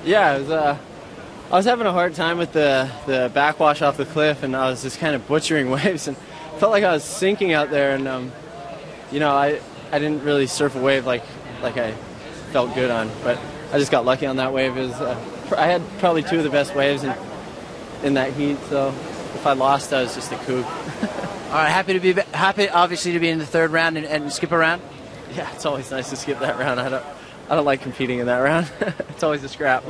Yeah, I was having a hard time with the backwash off the cliff, and I was just kind of butchering waves, and felt like I was sinking out there. And I didn't really surf a wave like I felt good on, but I just got lucky on that wave. I had probably two of the best waves in that heat, so if I lost, I was just a kook. All right, happy obviously to be in the third round and skip a round. Yeah, it's always nice to skip that round. I don't like competing in that round. It's always a scrap.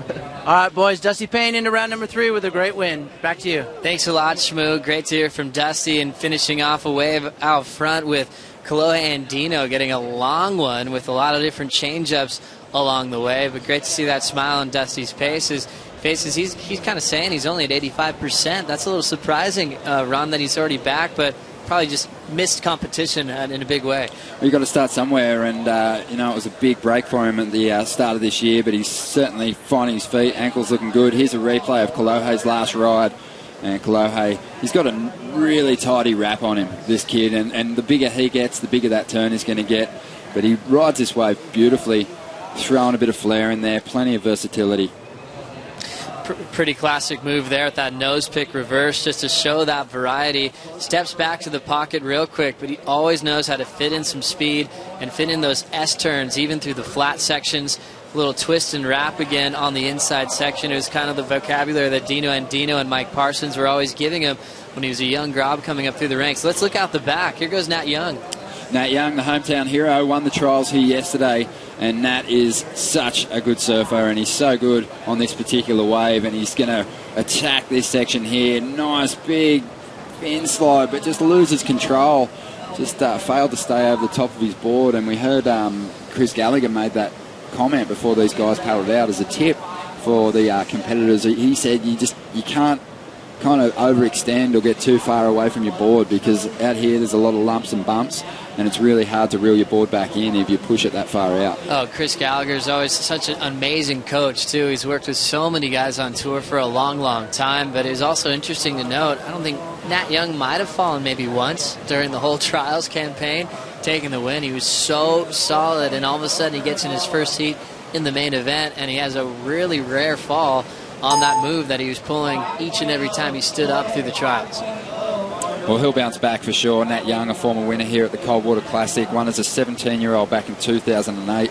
All right, boys. Dusty Payne into round number 3 with a great win. Back to you. Thanks a lot, Shmoo. Great to hear from Dusty, and finishing off a wave out front with Kolohe Andino getting a long one with a lot of different change-ups along the way. But great to see that smile on Dusty's faces. He's kind of saying he's only at 85%. That's a little surprising, Ron, that he's already back, but probably just missed competition in a big way. Well, you've got to start somewhere, and it was a big break for him at the start of this year, but he's certainly finding his feet. Ankle's looking good. Here's a replay of Kolohe's last ride, and Kolohe, he's got a really tidy wrap on him, this kid, and the bigger he gets, the bigger that turn is going to get. But he rides this wave beautifully, throwing a bit of flair in there, plenty of versatility. Pretty classic move there with that nose pick reverse, just to show that variety. Steps back to the pocket real quick, but he always knows how to fit in some speed and fit in those S-turns, even through the flat sections. A little twist and wrap again on the inside section. It was kind of the vocabulary that Andino and Mike Parsons were always giving him when he was a young grob coming up through the ranks. Let's look out the back. Here goes Nat Young. Nat Young, the hometown hero, won the trials here yesterday, and Nat is such a good surfer, and he's so good on this particular wave, and he's going to attack this section here. Nice big fin slide, but just loses control. Just failed to stay over the top of his board, and we heard Chris Gallagher made that comment before these guys paddled out as a tip for the competitors. He said you can't kind of overextend or get too far away from your board, because out here there's a lot of lumps and bumps, and it's really hard to reel your board back in if you push it that far out. Oh, Chris Gallagher is always such an amazing coach, too. He's worked with so many guys on tour for a long, long time, but it's also interesting to note, I don't think Nat Young might have fallen maybe once during the whole trials campaign, taking the win. He was so solid, and all of a sudden he gets in his first heat in the main event, and he has a really rare fall on that move that he was pulling each and every time he stood up through the trials. Well, he'll bounce back for sure. Nat Young, a former winner here at the Coldwater Classic, won as a 17-year-old back in 2008,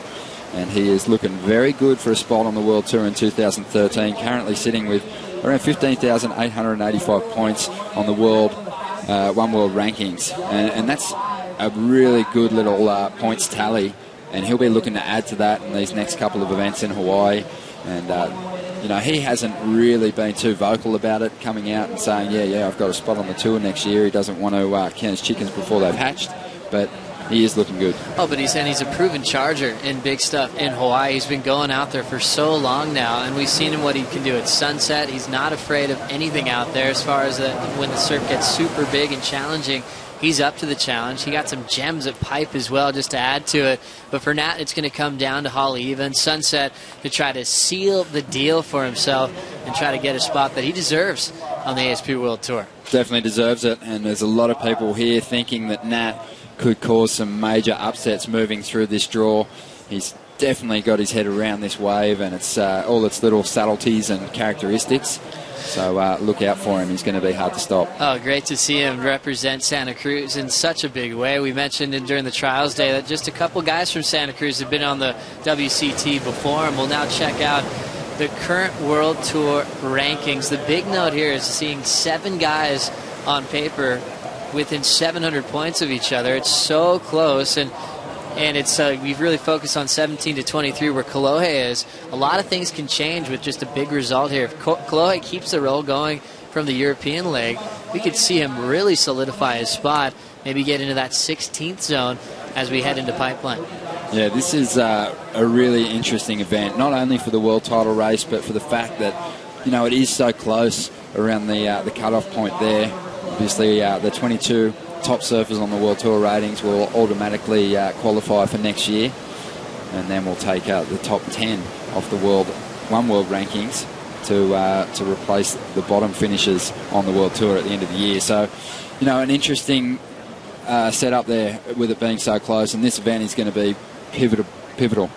and he is looking very good for a spot on the World Tour in 2013, currently sitting with around 15,885 points on the One World rankings, and that's a really good little points tally, and he'll be looking to add to that in these next couple of events in Hawaii. And he hasn't really been too vocal about it, coming out and saying, yeah, I've got a spot on the tour next year. He doesn't want to count his chickens before they've hatched, but he is looking good. Oh, but he's a proven charger in big stuff in Hawaii. He's been going out there for so long now, and we've seen him what he can do at sunset. He's not afraid of anything out there as far as when the surf gets super big and challenging. He's up to the challenge. He got some gems at pipe as well just to add to it. But for Nat, it's going to come down to Haleiwa and sunset to try to seal the deal for himself and try to get a spot that he deserves on the ASP World Tour. Definitely deserves it, and there's a lot of people here thinking that Nat could cause some major upsets moving through this draw. He's definitely got his head around this wave and it's all its little subtleties and characteristics. So look out for him. He's going to be hard to stop. Oh, great to see him represent Santa Cruz in such a big way. We mentioned during the trials day that just a couple guys from Santa Cruz have been on the WCT before, and we'll now check out the current World Tour rankings. The big note here is seeing 7 guys on paper within 700 points of each other. It's so close, and it's we've really focused on 17 to 23 where Kolohe is. A lot of things can change with just a big result here. If Kolohe keeps the roll going from the European leg, we could see him really solidify his spot, maybe get into that 16th zone as we head into Pipeline. Yeah, this is a really interesting event, not only for the world title race, but for the fact that, it is so close around the cutoff point there. Obviously, the 22 top surfers on the World Tour ratings will automatically qualify for next year, and then we'll take the top 10 off the One World rankings to replace the bottom finishers on the World Tour at the end of the year. So, an interesting setup there with it being so close, and this event is going to be pivotal.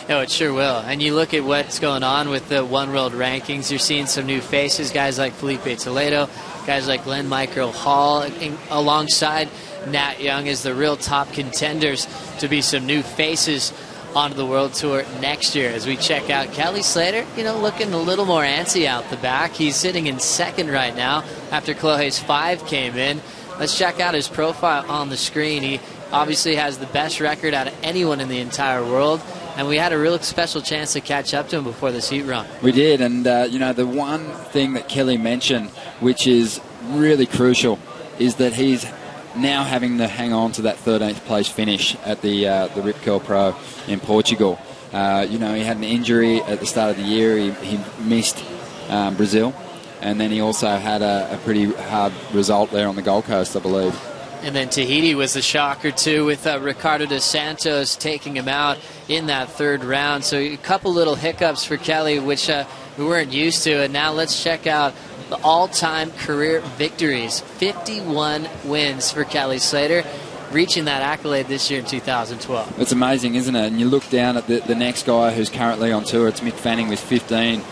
No, it sure will. And you look at what's going on with the One World rankings, you're seeing some new faces, guys like Felipe Toledo, guys like Glenn Michael Hall, alongside Nat Young as the real top contenders to be some new faces onto the World Tour next year. As we check out Kelly Slater, looking a little more antsy out the back. He's sitting in second right now after Kolohe's 5 came in. Let's check out his profile on the screen. He obviously has the best record out of anyone in the entire world, and we had a real special chance to catch up to him before this heat run. We did, and the one thing that Kelly mentioned, which is really crucial, is that he's now having to hang on to that 13th place finish at the Rip Curl Pro in Portugal. He had an injury at the start of the year. He missed Brazil, and then he also had a pretty hard result there on the Gold Coast, I believe. And then Tahiti was the shocker, too, with Ricardo dos Santos taking him out in that third round. So a couple little hiccups for Kelly, which we weren't used to. And now let's check out the all-time career victories. 51 wins for Kelly Slater, reaching that accolade this year in 2012. It's amazing, isn't it? And you look down at the next guy who's currently on tour. It's Mick Fanning with 15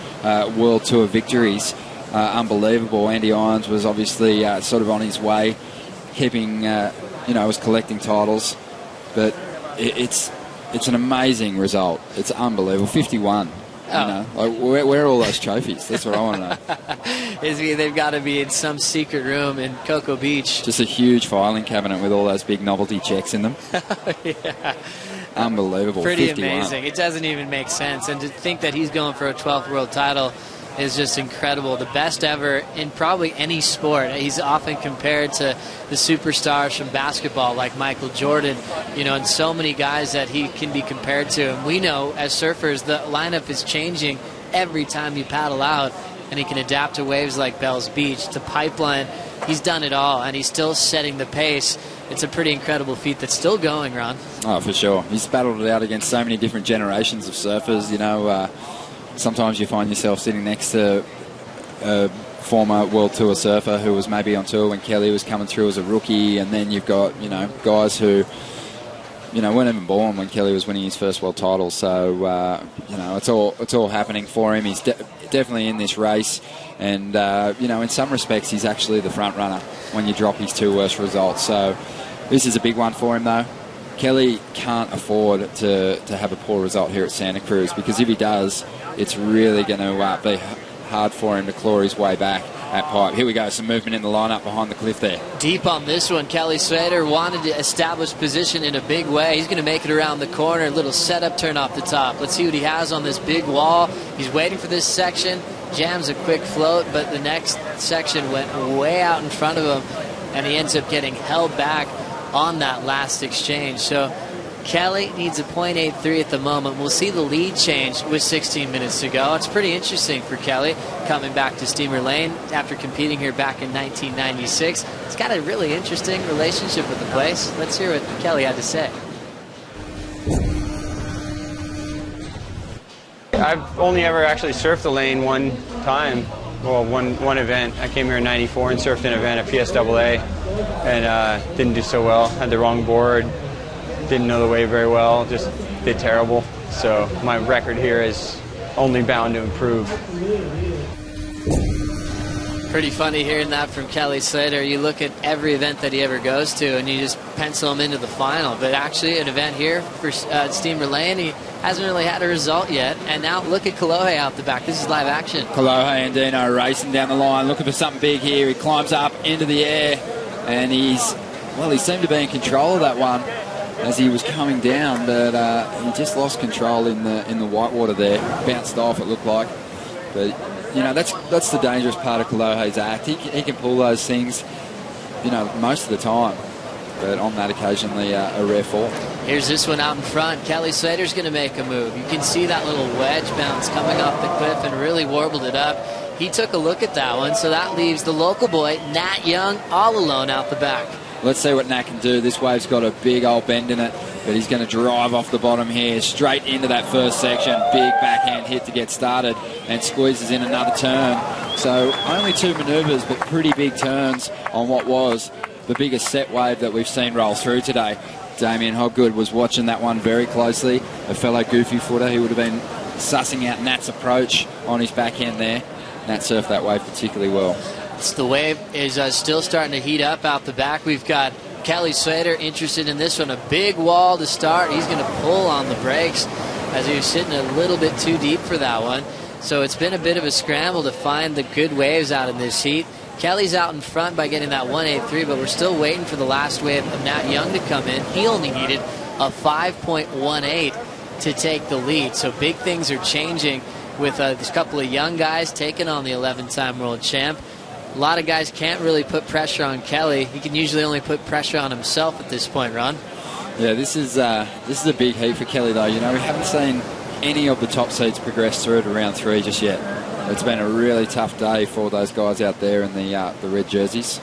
World Tour victories. Unbelievable. Andy Irons was obviously sort of on his way, keeping, was collecting titles. But it's an amazing result. It's unbelievable. 51. Where are all those trophies? That's what I want to know. They've got to be in some secret room in Cocoa Beach. Just a huge filing cabinet with all those big novelty checks in them. Yeah. Unbelievable. Pretty 51. amazing. It doesn't even make sense. And to think that he's going for a 12th world title is just incredible. The best ever in probably any sport. He's often compared to the superstars from basketball like Michael Jordan, and so many guys that he can be compared to. And we know as surfers the lineup is changing every time you paddle out, and he can adapt to waves like Bell's Beach, to Pipeline. He's done it all, and he's still setting the pace. It's a pretty incredible feat that's still going, Ron. Oh, for sure. He's battled it out against so many different generations of surfers, Sometimes you find yourself sitting next to a former World Tour surfer who was maybe on tour when Kelly was coming through as a rookie, and then you've got, guys who, weren't even born when Kelly was winning his first world title. So, it's all happening for him. He's definitely in this race, and, in some respects, he's actually the front runner when you drop his 2 worst results. So, this is a big one for him, though. Kelly can't afford to have a poor result here at Santa Cruz, because if he does, it's really going to be hard for him to claw his way back at Pipe. Here we go, some movement in the lineup behind the cliff there. Deep on this one, Kelly Slater wanted to establish position in a big way. He's going to make it around the corner, a little setup turn off the top. Let's see what he has on this big wall. He's waiting for this section, jams a quick float, but the next section went way out in front of him, and he ends up getting held back on that last exchange. So Kelly needs a .83 at the moment. We'll see the lead change with 16 minutes to go. It's pretty interesting for Kelly coming back to Steamer Lane after competing here back in 1996. He's got a really interesting relationship with the place. Let's hear what Kelly had to say. I've only ever actually surfed the lane one time. Well, one event. I came here in '94 and surfed an event at PSAA and didn't do so well. Had the wrong board. Didn't know the wave very well, just did terrible. So my record here is only bound to improve. Pretty funny hearing that from Kelly Slater. You look at every event that he ever goes to and you just pencil him into the final. But actually an event here for Steamer Lane, he hasn't really had a result yet. And now look at Kolohe out the back. This is live action. Kolohe Andino racing down the line, looking for something big here. He climbs up into the air, and he seemed to be in control of that one as he was coming down, but he just lost control in the whitewater there. Bounced off, it looked like. But that's the dangerous part of Kolohe's act. He can pull those things, most of the time. But on that occasionally a rare fall. Here's this one out in front. Kelly Slater's going to make a move. You can see that little wedge bounce coming off the cliff and really warbled it up. He took a look at that one, so that leaves the local boy, Nat Young, all alone out the back. Let's see what Nat can do. This wave's got a big old bend in it, but he's going to drive off the bottom here, straight into that first section. Big backhand hit to get started, and squeezes in another turn. So only 2 manoeuvres, but pretty big turns on what was the biggest set wave that we've seen roll through today. Damien Hobgood was watching that one very closely. A fellow goofy footer who would have been sussing out Nat's approach on his backhand there. Nat surfed that wave particularly well. The wave is still starting to heat up out the back. We've got Kelly Slater interested in this one. A big wall to start. He's going to pull on the brakes as he was sitting a little bit too deep for that one. So it's been a bit of a scramble to find the good waves out in this heat. Kelly's out in front by getting that 183, but we're still waiting for the last wave of Nat Young to come in. He only needed a 5.18 to take the lead. So big things are changing with this couple of young guys taking on the 11-time world champ. A lot of guys can't really put pressure on Kelly. He can usually only put pressure on himself at this point, Ron. Yeah, this is a big heat for Kelly, though. You know, we haven't seen any of the top seeds progress through to round 3 just yet. It's been a really tough day for those guys out there in the red jerseys.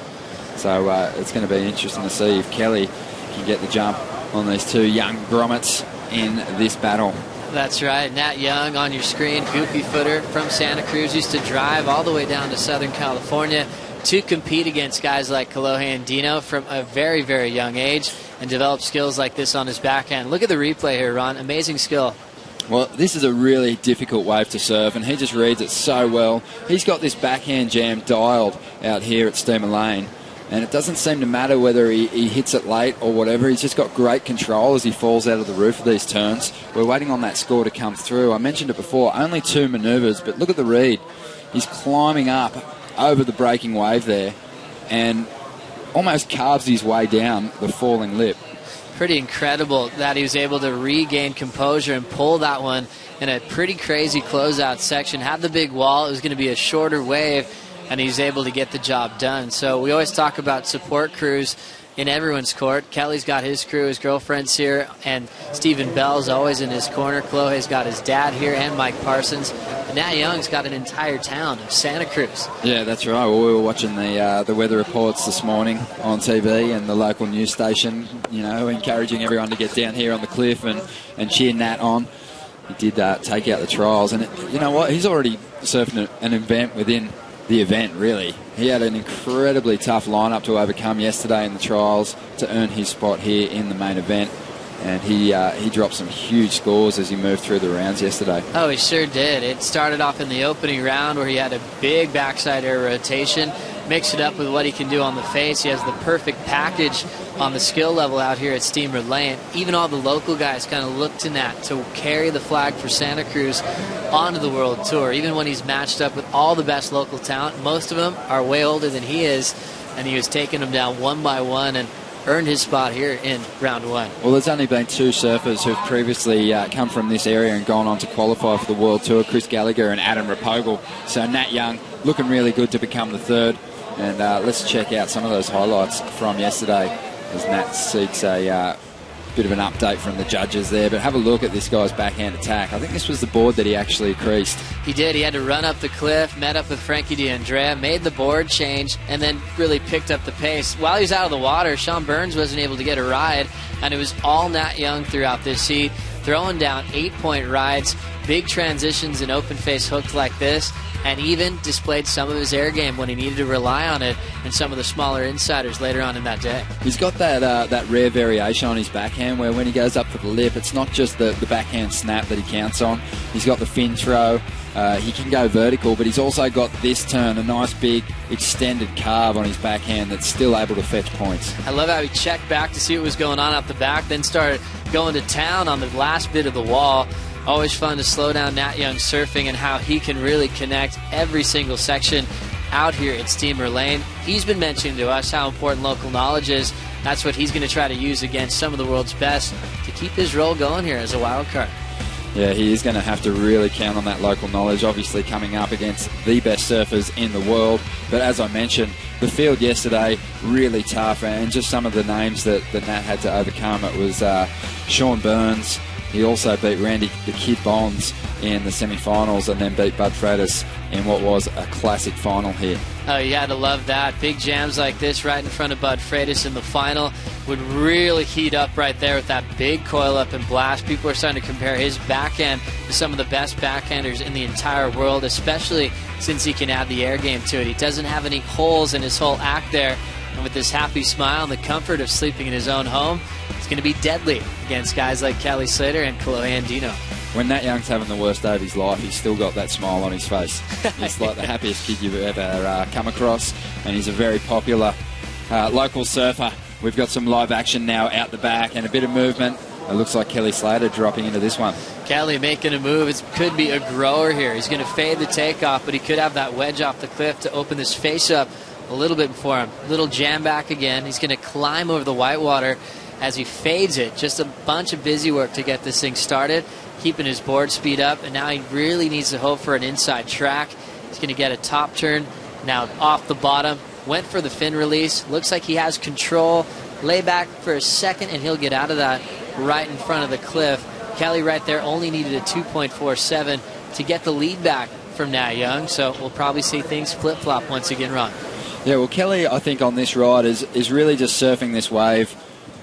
So it's going to be interesting to see if Kelly can get the jump on these two young grommets in this battle. That's right. Nat Young on your screen, goofy footer from Santa Cruz, used to drive all the way down to Southern California to compete against guys like Kolohe Andino from a very, very young age and develop skills like this on his backhand. Look at the replay here, Ron. Amazing skill. Well, this is a really difficult wave to serve, and he just reads it so well. He's got this backhand jam dialed out here at Steamer Lane, and it doesn't seem to matter whether he hits it late or whatever. He's just got great control as he falls out of the roof of these turns. We're waiting on that score to come through. I mentioned it before, only 2 manoeuvres, but look at the read. He's climbing up over the breaking wave there and almost carves his way down the falling lip. Pretty incredible that he was able to regain composure and pull that one in a pretty crazy closeout section. Had the big wall. It was going to be a shorter wave, and he's able to get the job done. So we always talk about support crews in everyone's court. Kelly's got his crew, his girlfriend's here, and Stephen Bell's always in his corner. Kolohe's got his dad here and Mike Parsons. And Nat Young's got an entire town of Santa Cruz. Yeah, that's right. Well, we were watching the weather reports this morning on TV and the local news station, you know, encouraging everyone to get down here on the cliff and cheer Nat on. He did take out the trials. And you know what? He's already surfing an event within the event, really. He had an incredibly tough lineup to overcome yesterday in the trials to earn his spot here in the main event. And he dropped some huge scores as he moved through the rounds yesterday. Oh, he sure did. It started off in the opening round where he had a big backside air rotation, mix it up with what he can do on the face. He has the perfect package on the skill level out here at Steamer Lane. Even all the local guys kind of look to Nat to carry the flag for Santa Cruz onto the World Tour. Even when he's matched up with all the best local talent, most of them are way older than he is, and he was taking them down one by one and earned his spot here in round 1. Well, there's only been 2 surfers who've previously come from this area and gone on to qualify for the World Tour, Chris Gallagher and Adam Rapogel. So Nat Young looking really good to become the 3rd. And let's check out some of those highlights from yesterday as Nat seeks a bit of an update from the judges there. But have a look at this guy's backhand attack. I think this was the board that he actually creased. He did. He had to run up the cliff, met up with Frankie D'Andrea, made the board change, and then really picked up the pace. While he was out of the water, Sean Burns wasn't able to get a ride, and it was all Nat Young throughout this heat, throwing down 8-point rides, big transitions in open face hooks like this, and even displayed some of his air game when he needed to rely on it in some of the smaller insiders later on in that day. He's got that rare variation on his backhand where when he goes up for the lip, it's not just the backhand snap that he counts on. He's got the fin throw. He can go vertical, but he's also got this turn, a nice big extended carve on his backhand that's still able to fetch points. I love how he checked back to see what was going on up the back, then started going to town on the last bit of the wall. Always fun to slow down Nat Young surfing and how he can really connect every single section out here at Steamer Lane. He's been mentioning to us how important local knowledge is. That's what he's going to try to use against some of the world's best to keep his role going here as a wild card. Yeah, he is going to have to really count on that local knowledge, obviously coming up against the best surfers in the world. But as I mentioned, the field yesterday, really tough, and just some of the names that Nat had to overcome. It was Sean Burns. He also beat Randy the Kid Bonds in the semi-finals and then beat Bud Freitas in what was a classic final here. Oh, you had to love that. Big jams like this right in front of Bud Freitas in the final would really heat up right there with that big coil up and blast. People are starting to compare his backhand to some of the best backhanders in the entire world, especially since he can add the air game to it. He doesn't have any holes in his whole act there. And with this happy smile and the comfort of sleeping in his own home, it's going to be deadly against guys like Kelly Slater and Kolohe Andino. When Nat Young's having the worst day of his life, he's still got that smile on his face. He's like the happiest kid you've ever come across, and he's a very popular local surfer. We've got some live action now out the back and a bit of movement. It looks like Kelly Slater dropping into this one. Kelly making a move. It could be a grower here. He's going to fade the takeoff, but he could have that wedge off the cliff to open this face up a little bit for him. Little jam back again. He's going to climb over the whitewater as he fades it. Just a bunch of busy work to get this thing started, keeping his board speed up, and now he really needs to hope for an inside track. He's going to get a top turn now off the bottom. Went for the fin release. Looks like he has control. Lay back for a second, and he'll get out of that right in front of the cliff. Kelly right there only needed a 2.47 to get the lead back from Nat Young, so we'll probably see things flip-flop once again, Ron. Yeah, well, Kelly, I think on this ride is really just surfing this wave,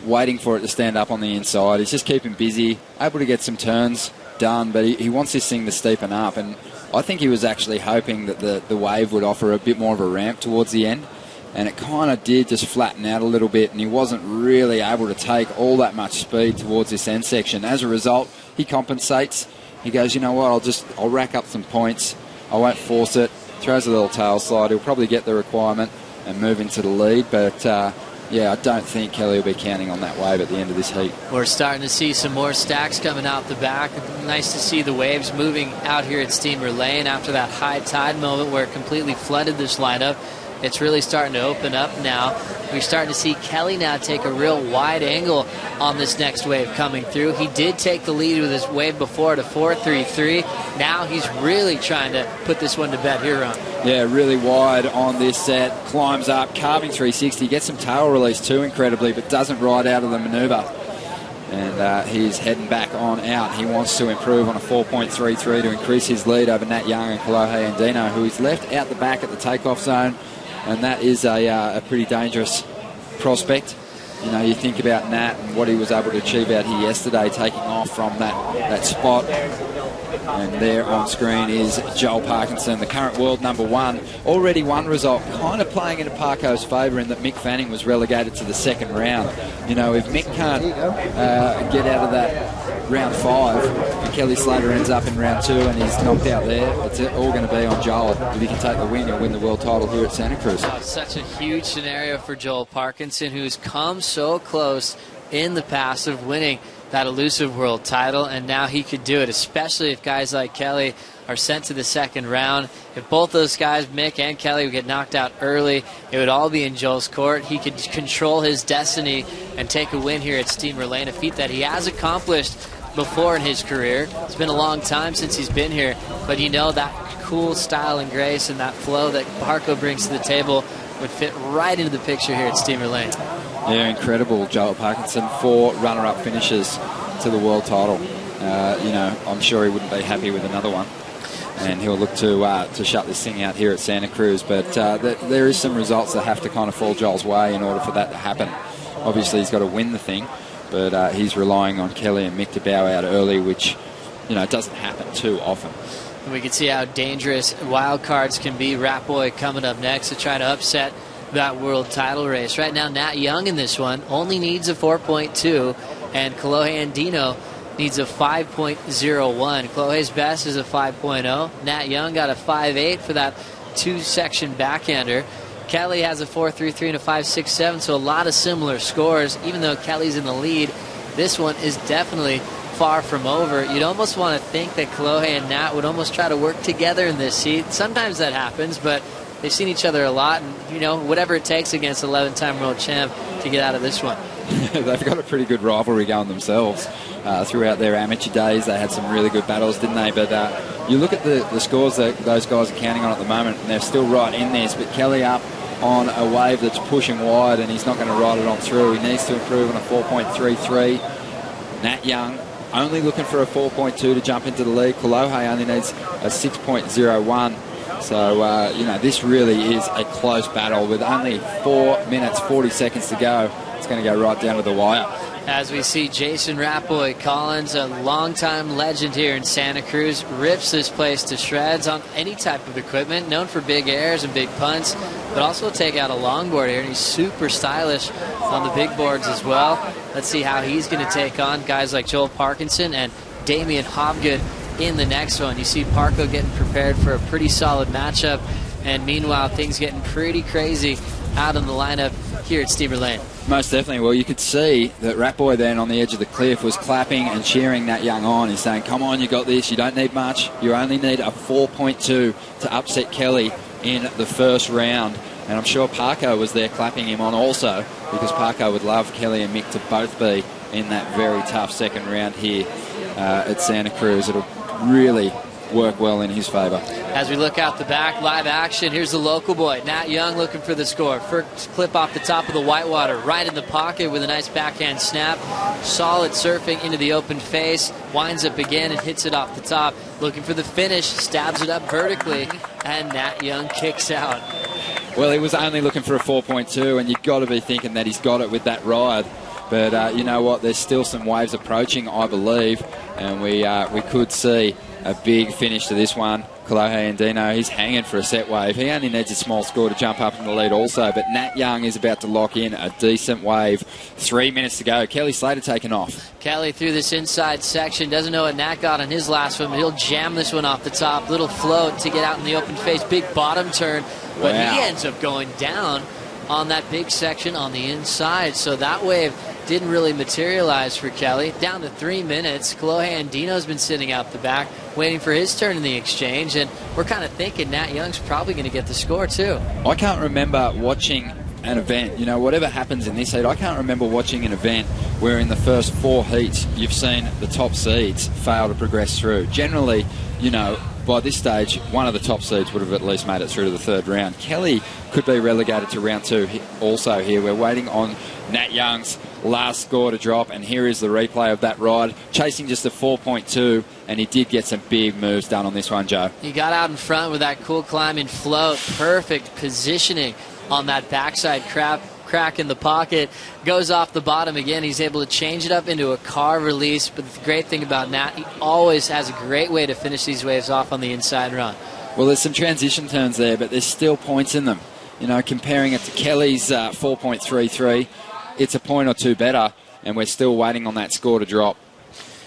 waiting for it to stand up on the inside. He's just keeping busy, able to get some turns done, but he wants this thing to steepen up, and I think he was actually hoping that the wave would offer a bit more of a ramp towards the end, and it kind of did just flatten out a little bit, and he wasn't really able to take all that much speed towards this end section. As a result, he compensates. He goes, you know what, I'll rack up some points. I won't force it. Throws a little tail slide. He'll probably get the requirement and move into the lead, but yeah, I don't think Kelly will be counting on that wave at the end of this heat. We're starting to see some more stacks coming out the back. Nice to see the waves moving out here at Steamer Lane after that high tide moment where it completely flooded this lineup. It's really starting to open up now. We're starting to see Kelly now take a real wide angle on this next wave coming through. He did take the lead with his wave before at a 4.33. Now he's really trying to put this one to bed here, Ron. Yeah, really wide on this set. Climbs up, carving 360. Gets some tail release too, incredibly, but doesn't ride out of the manoeuvre. And he's heading back on out. He wants to improve on a 4.33 to increase his lead over Nat Young and Kolohe Andino, who is left out the back at the takeoff zone. And that is a pretty dangerous prospect. You know, you think about Nat and what he was able to achieve out here yesterday, taking off from that spot. And there on screen is Joel Parkinson, the current world #1. Already one result, kind of playing into Parko's favour in that Mick Fanning was relegated to the second round. You know, if Mick can't get out of that round 5 and Kelly Slater ends up in round 2 and he's knocked out there, it's all going to be on Joel. If he can take the win, he'll win the world title here at Santa Cruz. Such a huge scenario for Joel Parkinson, who's come so close in the past of winning that elusive world title, and now he could do it, especially if guys like Kelly are sent to the second round. If both those guys, Mick and Kelly, would get knocked out early, it would all be in Joel's court. He could control his destiny and take a win here at Steamer Lane, a feat that he has accomplished before in his career. It's been a long time since he's been here, but you know that cool style and grace and that flow that Parko brings to the table would fit right into the picture here at Steamer Lane. Yeah, incredible, Joel Parkinson. 4 runner-up finishes to the world title. You know, I'm sure he wouldn't be happy with another one, and he'll look to shut this thing out here at Santa Cruz. But there is some results that have to kind of fall Joel's way in order for that to happen. Obviously, he's got to win the thing, but he's relying on Kelly and Mick to bow out early, which, you know, doesn't happen too often. And we can see how dangerous wild cards can be. Rat Boy coming up next to try to upset that world title race. Right now, Nat Young in this one only needs a 4.2, and Kolohe Andino needs a 5.01. Kolohe's best is a 5.0. Nat Young got a 5.8 for that 2-section backhander. Kelly has a 4.33 and a 5.67, so a lot of similar scores. Even though Kelly's in the lead, this one is definitely far from over. You'd almost want to think that Kolohe and Nat would almost try to work together in this heat. Sometimes that happens, but they've seen each other a lot, and, you know, whatever it takes against 11-time world champ to get out of this one. They've got a pretty good rivalry going themselves. Throughout their amateur days, they had some really good battles, didn't they? But you look at the scores that those guys are counting on at the moment, and they're still right in this. But Kelly up on a wave that's pushing wide, and he's not going to ride it on through. He needs to improve on a 4.33. Nat Young only looking for a 4.2 to jump into the lead. Kolohe only needs a 6.01. So, you know, this really is a close battle with only 4 minutes, 40 seconds to go. It's going to go right down to the wire. As we see Jason Ratboy Collins, a longtime legend here in Santa Cruz, rips this place to shreds on any type of equipment, known for big airs and big punts, but also take out a longboard here, and he's super stylish on the big boards as well. Let's see how he's going to take on guys like Joel Parkinson and Damian Hobgood in the next one. You see Parko getting prepared for a pretty solid matchup, and meanwhile things getting pretty crazy out in the lineup here at Steamer Lane. Most definitely. Well, you could see that Ratboy then on the edge of the cliff was clapping and cheering Nat Young on. He's saying, come on, you got this. You don't need much. You only need a 4.2 to upset Kelly in the first round. And I'm sure Parko was there clapping him on also, because Parko would love Kelly and Mick to both be in that very tough second round here at Santa Cruz. It'll really work well in his favour. As we look out the back, live action, here's the local boy, Nat Young, looking for the score. First clip off the top of the whitewater, right in the pocket with a nice backhand snap. Solid surfing into the open face, winds up again and hits it off the top. Looking for the finish, stabs it up vertically, and Nat Young kicks out. Well, he was only looking for a 4.2, and you've got to be thinking that he's got it with that ride. But you know what? There's still some waves approaching, I believe, and we could see a big finish to this one. Kolohe Andino, he's hanging for a set wave. He only needs a small score to jump up in the lead also, but Nat Young is about to lock in a decent wave. 3 minutes to go. Kelly Slater taking off. Kelly through this inside section. Doesn't know what Nat got on his last one, but he'll jam this one off the top. Little float to get out in the open face. Big bottom turn, but wow. He ends up going down on that big section on the inside. So that wave didn't really materialize for Kelly. Down to 3 minutes. Kolohe Andino's been sitting out the back, waiting for his turn in the exchange, and we're kind of thinking Nat Young's probably going to get the score too. I can't remember watching an event, whatever happens in this heat, I can't remember watching an event where in the first 4 heats you've seen the top seeds fail to progress through. Generally, by this stage, one of the top seeds would have at least made it through to the third round. Kelly could be relegated to round 2 also here. We're waiting on Nat Young's last score to drop, and here is the replay of that ride, chasing just a 4.2, and he did get some big moves done on this one, Joe. He got out in front with that cool climb and float. Perfect positioning on that backside crack in the pocket. Goes off the bottom again. He's able to change it up into a carve release, but the great thing about Nat, he always has a great way to finish these waves off on the inside run. Well, there's some transition turns there, but there's still points in them. Comparing it to Kelly's 4.33, it's a point or two better, and we're still waiting on that score to drop.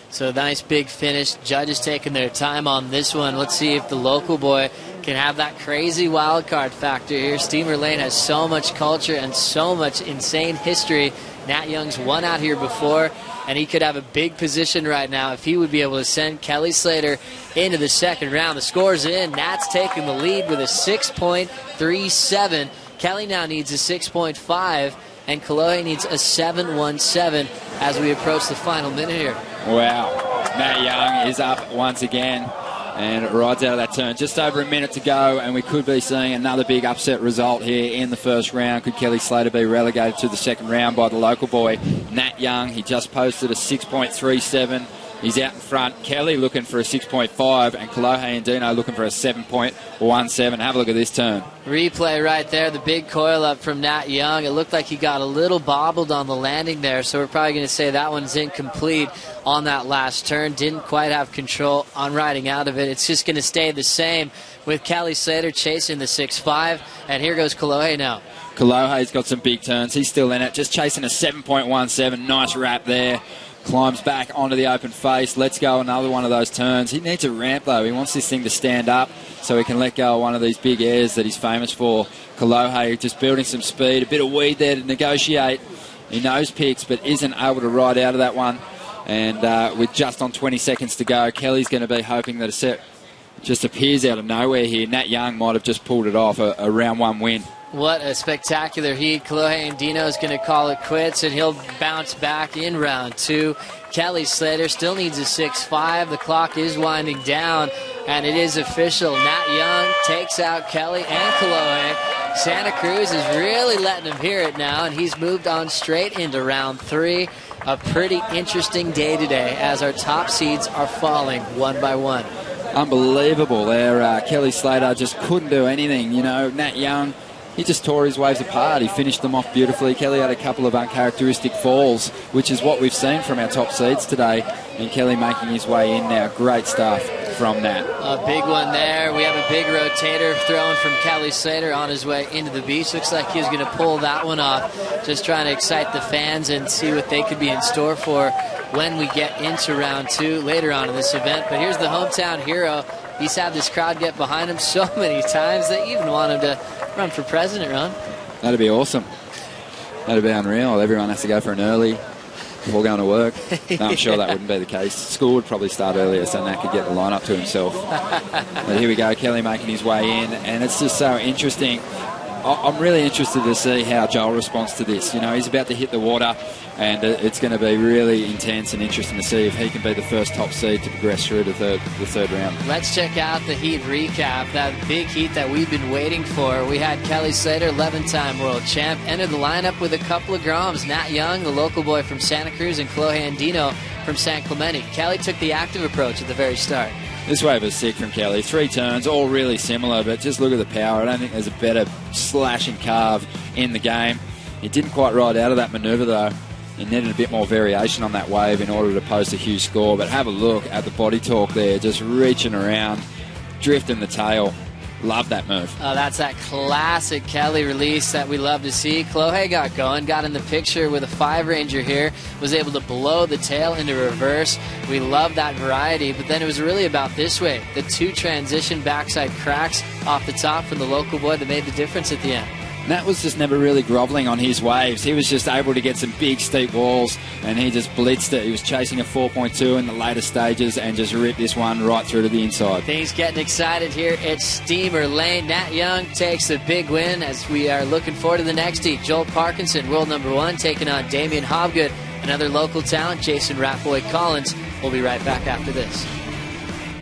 So nice big finish. Judges taking their time on this one. Let's see if the local boy can have that crazy wild card factor here. Steamer Lane has so much culture and so much insane history. Nat Young's won out here before, and he could have a big position right now if he would be able to send Kelly Slater into the second round. The score's in. Nat's taking the lead with a 6.37. Kelly now needs a 6.5. And Kolohe needs a 7.17 as we approach the final minute here. Wow. Nat Young is up once again and rides out of that turn. Just over a minute to go, and we could be seeing another big upset result here in the first round. Could Kelly Slater be relegated to the second round by the local boy, Nat Young? He just posted a 6.37. He's out in front. Kelly looking for a 6.5, and Kolohe Andino looking for a 7.17. Have a look at this turn. Replay right there, the big coil up from Nat Young. It looked like he got a little bobbled on the landing there, so we're probably going to say that one's incomplete on that last turn. Didn't quite have control on riding out of it. It's just going to stay the same with Kelly Slater chasing the 6.5, and here goes Kolohe now. Kolohe's got some big turns. He's still in it, just chasing a 7.17. Nice wrap there. Climbs back onto the open face. Let's go another one of those turns. He needs a ramp, though. He wants this thing to stand up so he can let go of one of these big airs that he's famous for. Kolohe just building some speed. A bit of weed there to negotiate. He nose picks, but isn't able to ride out of that one. And with just on 20 seconds to go, Kelly's going to be hoping that a set just appears out of nowhere here. Nat Young might have just pulled it off, a round 1 win. What a spectacular heat. Kolohe Andino is going to call it quits, and he'll bounce back in round 2. Kelly Slater still needs a 6.5. The clock is winding down, and it is official. Nat Young takes out Kelly and Kolohe. Santa Cruz is really letting him hear it now, and he's moved on straight into round 3. A pretty interesting day today as our top seeds are falling one by one. Unbelievable there. Kelly Slater just couldn't do anything. Nat Young he just tore his waves apart. He finished them off beautifully. Kelly had a couple of uncharacteristic falls, which is what we've seen from our top seeds today. And Kelly making his way in now. Great stuff from Nat. A big one there. We have a big rotator thrown from Kelly Slater on his way into the beach. Looks like he was going to pull that one off. Just trying to excite the fans and see what they could be in store for when we get into round 2 later on in this event. But here's the hometown hero. He's had this crowd get behind him so many times they even want him to run for president, Ron. That'd be awesome. That'd be unreal. Everyone has to go for an early before going to work. No, I'm sure that wouldn't be the case. School would probably start earlier so Nat could get the lineup to himself. But here we go, Kelly making his way in, and it's just so interesting. I'm really interested to see how Joel responds to this. You know, he's about to hit the water, and it's going to be really intense and interesting to see if he can be the first top seed to progress through to the third round. Let's check out the heat recap, that big heat that we've been waiting for. We had Kelly Slater, 11-time world champ, enter the lineup with a couple of Groms. Nat Young, the local boy from Santa Cruz, and Kolohe Andino from San Clemente. Kelly took the active approach at the very start. This wave was sick from Kelly. 3 turns, all really similar, but just look at the power. I don't think there's a better slash and carve in the game. He didn't quite ride out of that manoeuvre, though. He needed a bit more variation on that wave in order to post a huge score. But have a look at the body torque there, just reaching around, drifting the tail. Love that move. Oh, that's that classic Kelly release that we love to see. Kolohe got going, got in the picture with a 5-ranger here, was able to blow the tail into reverse. We love that variety, but then it was really about this wave. The 2 transition backside cracks off the top from the local boy that made the difference at the end. Nat was just never really groveling on his waves. He was just able to get some big steep walls, and he just blitzed it. He was chasing a 4.2 in the later stages and just ripped this one right through to the inside. Things getting excited here at Steamer Lane. Nat Young takes a big win as we are looking forward to the next heat. Joel Parkinson, world number 1, taking on Damian Hobgood. Another local talent, Jason Ratboy Collins. We'll be right back after this.